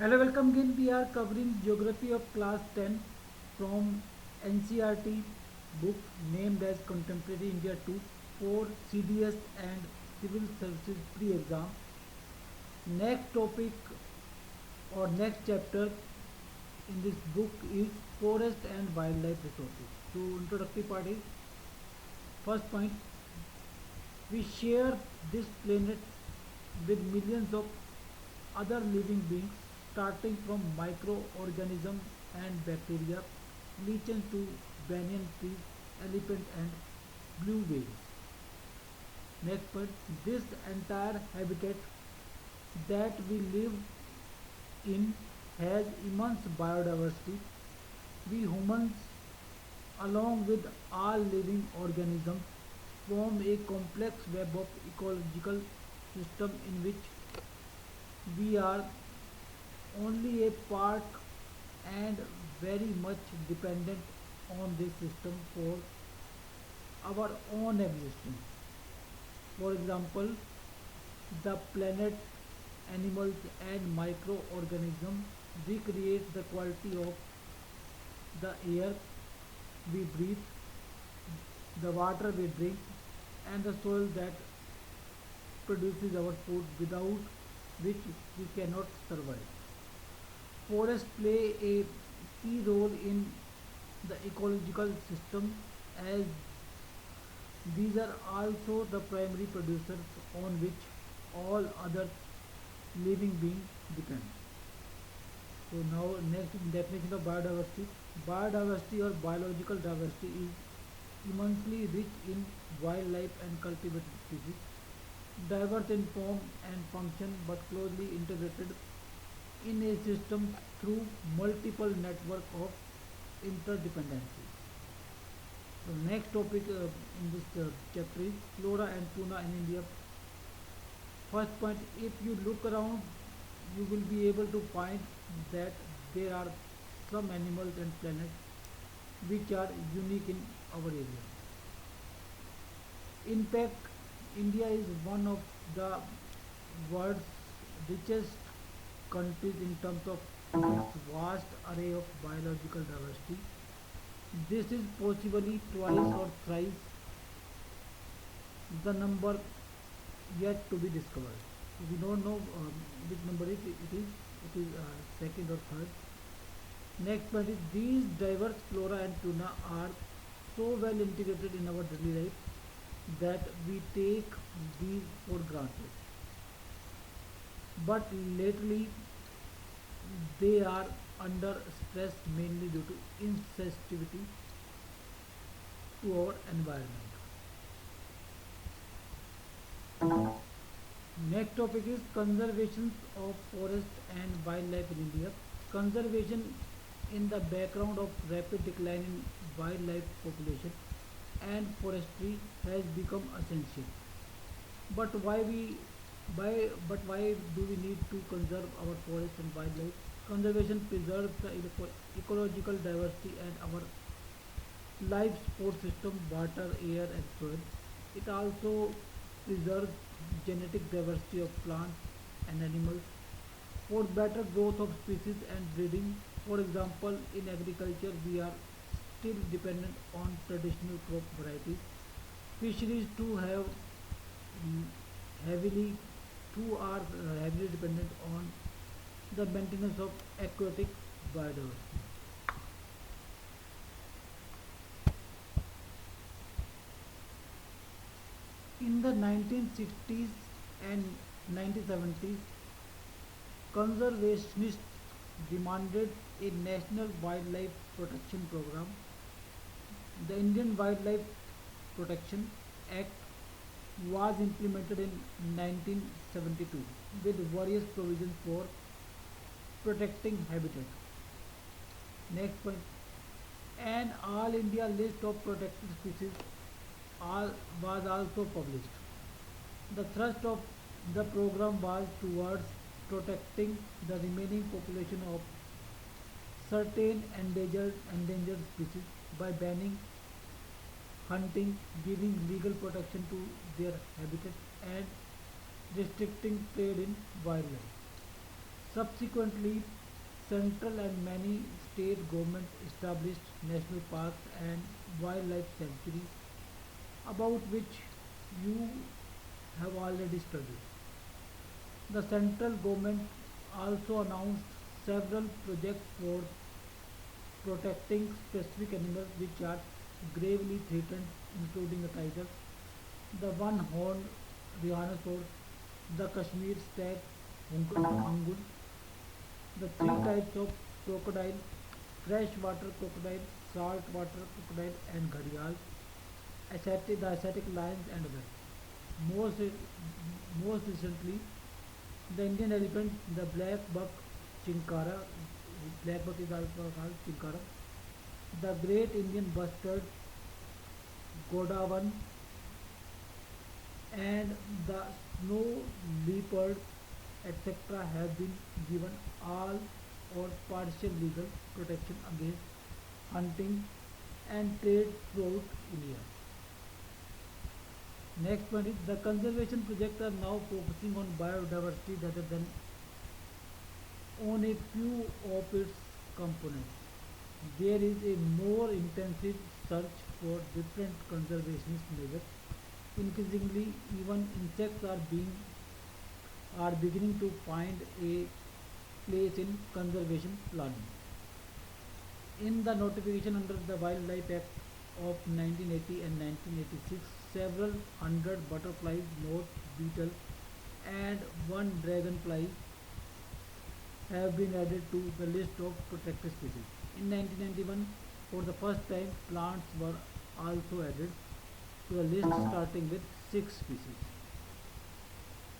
Hello, welcome again. We are covering Geography of Class 10 from NCRT book named as Contemporary India 2 for CDS and Civil Services pre-exam. Next topic or next chapter in this book is Forest and Wildlife Resources. So, introductory part is first point, we share this planet with millions of other living beings, starting from microorganisms and bacteria, lichen to banyan trees, elephant and blue whales. Next point, this entire habitat that we live in has immense biodiversity. We humans, along with all living organisms, form a complex web of ecological system in which we are only a part and very much dependent on this system for our own existence. For example, the planet, animals, and microorganisms recreate the quality of the air we breathe, the water we drink, and the soil that produces our food without which we cannot survive. Forests play a key role in the ecological system as these are also the primary producers on which all other living beings depend. So now next definition of biodiversity. Biodiversity or biological diversity is immensely rich in wildlife and cultivated species, diverse in form and function but closely integrated in a system through multiple network of interdependencies. So next topic in this chapter is flora and fauna in India. First point, if you look around, you will be able to find that there are some animals and planets which are unique in our area. In fact, India is one of the world's richest countries in terms of its vast array of biological diversity. This is possibly twice or thrice the number yet to be discovered. So we don't know which number it is second or third. Next point is these diverse flora and fauna are so well integrated in our daily life that we take these for granted. But lately they are under stress mainly due to insensitivity to our environment. Next topic is conservation of forest and wildlife in India. Conservation in the background of rapid decline in wildlife population and forestry has become essential. But why do we need to conserve our forest and wildlife? Conservation preserves the ecological diversity and our life support system, water, air, and soil. It also preserves genetic diversity of plants and animals for better growth of species and breeding. For example, in agriculture, we are still dependent on traditional crop varieties. Fisheries too have mm, heavily too are heavily dependent on the maintenance of aquatic biodiversity. In the 1960s and 1970s, conservationists demanded a national wildlife protection program. The Indian Wildlife Protection Act was implemented in 1972 with various provisions for protecting habitat. Next point, an all India list of protected species all, was also published. The thrust of the program was towards protecting the remaining population of certain endangered species by banning hunting, giving legal protection to their habitat, and restricting trade in wildlife. Subsequently, central and many state governments established national parks and wildlife sanctuaries about which you have already studied. The central government also announced several projects for protecting specific animals which are gravely threatened, including the tiger, the one-horned rhinoceros, the Kashmir stag, hungun, the three types of crocodile, freshwater crocodile, saltwater crocodile, and gharial, the Asiatic lions, and others. Most, most recently, the Indian elephant, the black buck chinkara, black buck is also called chinkara, the great Indian bustard godawan, and the snow leopard, etc., have been given all or partial legal protection against hunting and trade throughout India. Next one is the conservation projects are now focusing on biodiversity rather than on a few of its components. There is a more intensive search for different conservationist measures. Increasingly, even insects are beginning to find a place in conservation planning. In the notification under the Wildlife Act of 1980 and 1986, several hundred butterflies, moths, beetles, and one dragonfly have been added to the list of protected species. In 1991, for the first time, plants were also added to the list starting with 6 species.